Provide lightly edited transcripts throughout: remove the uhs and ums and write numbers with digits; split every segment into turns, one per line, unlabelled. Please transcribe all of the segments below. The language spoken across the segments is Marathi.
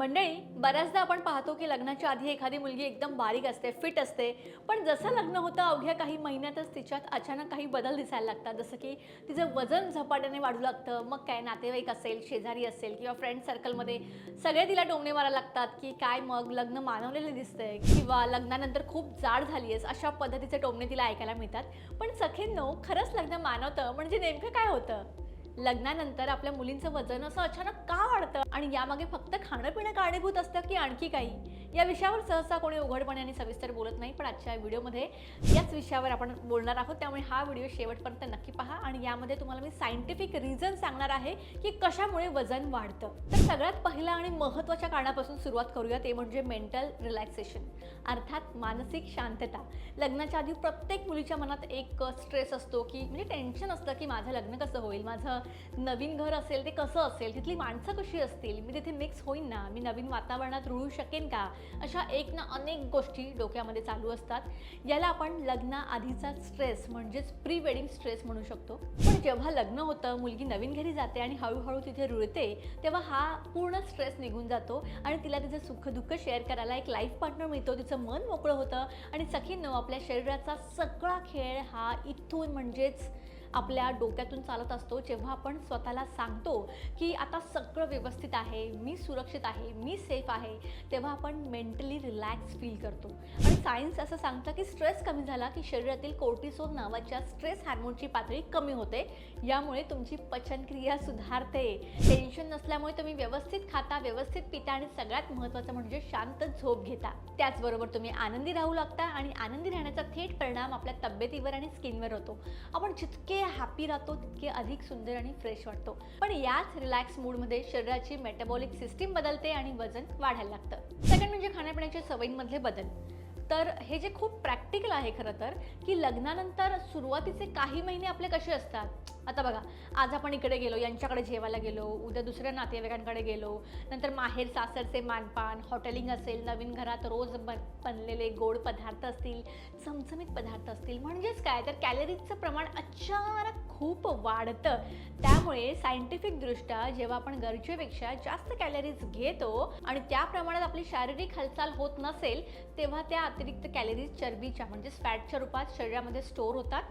मंडळी, बऱ्याचदा आपण पाहतो की लग्नाच्या आधी एखादी मुलगी एकदम बारीक असते, फिट असते. पण जसं लग्न होतं अवघ्या काही महिन्यातच तिच्यात अचानक काही बदल दिसायला लागतात. जसं की तिचं वजन झपाट्याने वाढू लागतं. मग काय नातेवाईक असेल, शेजारी असेल किंवा फ्रेंड सर्कलमध्ये सगळे तिला टोमणे मारायला लागतात की काय मग लग्न मानवलेलं दिसतंय किंवा लग्नानंतर खूप जाड झाली आहेस, अशा पद्धतीचे टोमणे तिला ऐकायला मिळतात. पण सखींनो, खरंच लग्न मानवतं म्हणजे नेमकं काय होतं? लग्नानंतर आपल्या मुलींचं वजन असं अचानक का वाढतं आणि यामागे फक्त खाणं-पिणं कारणीभूत असतं की आणखी काही? या विषयावर सहसा कोणी उघडपणे आणि सविस्तर बोलत नाही, पण आजच्या व्हिडिओमध्ये याच विषयावर आपण बोलणार आहोत. त्यामुळे हा व्हिडिओ शेवटपर्यंत नक्की पहा आणि यामध्ये तुम्हाला मी सायंटिफिक रिझन सांगणार आहे की कशामुळे वजन वाढतं. तर सगळ्यात पहिला आणि महत्त्वाच्या कारणापासून सुरुवात करूया, ते म्हणजे मेंटल रिलॅक्सेशन, अर्थात मानसिक शांतता. लग्नाच्या आधी प्रत्येक मुलीच्या मनात एक स्ट्रेस असतो की म्हणजे टेन्शन असतं की माझं लग्न कसं होईल, माझं नवीन घर असेल ते कसं असेल, तिथली माणसं कशी असतील, मी तिथे मिक्स होईन ना, मी नवीन वातावरणात रुळू शकेन का, अशा एक ना अनेक गोष्टी डोक्यामध्ये चालू असतात. याला आपण लग्नाआधीचा स्ट्रेस म्हणजेच प्री वेडिंग स्ट्रेस म्हणू शकतो. पण जेव्हा लग्न होतं, मुलगी नवीन घरी जाते आणि हळूहळू तिथे रुळते, तेव्हा हा पूर्ण स्ट्रेस निघून जातो आणि तिला तिचं सुख दुःख शेअर करायला एक लाईफ पार्टनर मिळतो. तिचं मन मोकळं होतं आणि सखींनो, आपल्या शरीराचा सगळा खेळ हा इथून म्हणजेच आपल्या डोक्यातून चालत असतो. जेव्हा आपण स्वतःला सांगतो की आता सगळं व्यवस्थित आहे, मी सुरक्षित आहे, मी सेफ आहे, तेव्हा आपण मेंटली रिलॅक्स फील करतो. आणि सायन्स असं सांगतं की स्ट्रेस कमी झाला की शरीरातील कोर्टिसोल नावाच्या स्ट्रेस हार्मोनची पातळी कमी होते. यामुळे तुमची पचनक्रिया सुधारते. टेन्शन नसल्यामुळे तुम्ही व्यवस्थित खाता, व्यवस्थित पिता आणि सगळ्यात महत्त्वाचं म्हणजे शांत झोप घेता. त्याचबरोबर तुम्ही आनंदी राहू लागता आणि आनंदी राहण्याचा थेट परिणाम आपल्या तब्येतीवर आणि स्किनवर होतो. आपण जितके हॅपी राहतो तितके अधिक सुंदर आणि फ्रेश वाटतो. पण याच रिलॅक्स मूडमध्ये शरीराची मेटाबॉलिक सिस्टीम बदलते आणि वजन वाढायला लागतं. सेकंड म्हणजे खाण्यापिण्याच्या सवयींमधले बदल. तर हे जे खूप प्रॅक्टिकल आहे खरं तर, की लग्नानंतर सुरुवातीचे काही महिने आपले कसे असतात. आता बघा, आज आपण इकडे गेलो, यांच्याकडे जेवायला गेलो, उद्या दुसऱ्या नातेवाईकांकडे गेलो, नंतर माहेर सासरचे मानपान, हॉटेलिंग असेल, नवीन घरात रोज बनलेले गोड पदार्थ असतील, चमचमीत पदार्थ असतील. म्हणजेच काय तर कॅलरीजचं प्रमाण अचानक खूप वाढतं. त्यामुळे सायंटिफिकदृष्ट्या जेव्हा आपण गरजेपेक्षा जास्त कॅलरीज घेतो आणि त्या प्रमाणात आपली शारीरिक हालचाल होत नसेल, तेव्हा त्या अतिरिक्त कॅलरीज चरबीच्या म्हणजेच फॅटच्या रूपात शरीरामध्ये स्टोअर होतात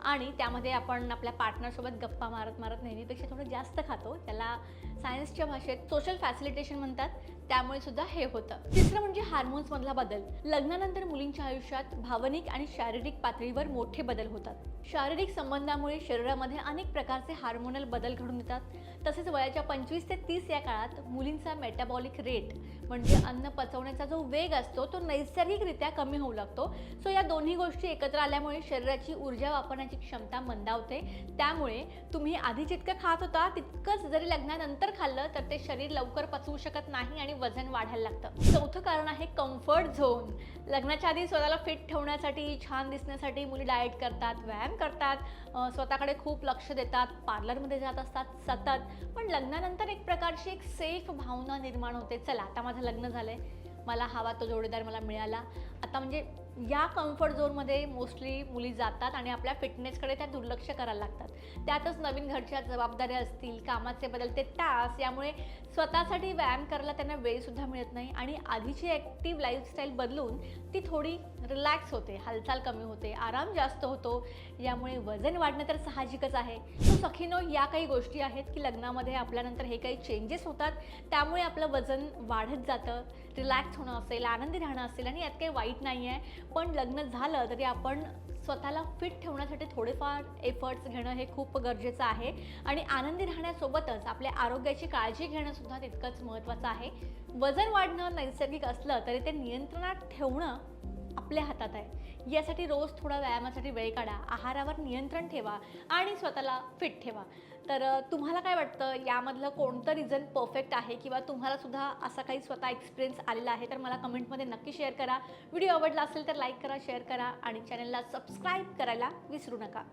आणि त्यामध्ये आपण आपल्या पार्टनरसोबत गप्पा मारत मारत नेहमीपेक्षा थोडं जास्त खातो. त्याला सायन्सच्या भाषेत सोशल फॅसिलिटेशन म्हणतात. त्यामुळे सुद्धा हे होतं. तिसरं म्हणजे हार्मोन्समधला बदल. लग्नानंतर मुलींच्या आयुष्यात भावनिक आणि शारीरिक पातळीवर मोठे बदल होतात. शारीरिक संबंधामुळे शरीरामध्ये अनेक प्रकारचे हार्मोनल बदल घडून येतात. तसेच वयाच्या 25 ते 30 या काळात मुलींचा मेटाबॉलिक रेट म्हणजे अन्न पचवण्याचा जो वेग असतो तो नैसर्गिकरित्या कमी होऊ लागतो. सो या दोन्ही गोष्टी एकत्र आल्यामुळे शरीराची ऊर्जा वापरण्याची क्षमता मंदावते. त्यामुळे तुम्ही आधी जितकं खात होता तितकंच जरी लग्नानंतर खाल्लं तर ते शरीर लवकर पचवू शकत नाही आणि वजन वाढायला लागतं. चौथं कारण आहे कम्फर्ट झोन. लग्नाच्या आधी स्वतःला फिट ठेवण्यासाठी, छान दिसण्यासाठी मुली डाएट करतात, व्यायाम करतात, स्वतःकडे खूप लक्ष देतात, पार्लरमध्ये जात असतात सतत. पण लग्नानंतर एक प्रकारची एक सेफ भावना निर्माण होते. चला, आता माझं लग्न झालंय, मला हवा तो जोडीदार मला मिळाला. आता म्हणजे या कम्फर्ट झोनमध्ये मोस्टली मुली जातात आणि आपल्या फिटनेसकडे त्या दुर्लक्ष करायला लागतात. त्यातच नवीन घरच्या जबाबदाऱ्या असतील, कामाचे बदलते तास, यामुळे स्वतःसाठी व्यायाम करायला त्यांना वेळसुद्धा मिळत नाही आणि आधीची ॲक्टिव्ह लाईफस्टाईल बदलून ती थोडी रिलॅक्स होते, हालचाल कमी होते, आराम जास्त होतो. यामुळे वजन वाढणं तर साहजिकच आहे. सो सखीनो, या काही गोष्टी आहेत की लग्नामध्ये आपल्यानंतर हे काही चेंजेस होतात. त्यामुळे आपलं वजन वाढत जातं. रिलॅक्स होणं असेल, आनंदी राहणं असेल आणि यात काही वाईट नाही आहे. पण लग्न झालं तरी आपण स्वतःला फिट ठेवण्यासाठी थोडेफार एफर्ट्स घेणं हे खूप गरजेचं आहे आणि आनंदी राहण्यासोबतच आपल्या आरोग्याची काळजी घेणं सुद्धा तितकंच महत्त्वाचं आहे. वजन वाढणं नैसर्गिक असलं तरी ते नियंत्रणात ठेवणं आपल्या हातात आहे. यासाठी रोज थोडा व्यायामासाठी वेळ काढा, आहारावर नियंत्रण ठेवा आणि स्वतःला फिट ठेवा. तर तुम्हाला काय वाटतं, यामधलं कोणतं रिझन परफेक्ट आहे किंवा तुम्हाला सुद्धा असा काही स्वतः एक्सपिरियन्स आलेला आहे तर मला कमेंटमध्ये नक्की शेअर करा. व्हिडिओ आवडला असेल तर लाईक करा, शेअर करा आणि चॅनलला सबस्क्राईब करायला विसरू नका.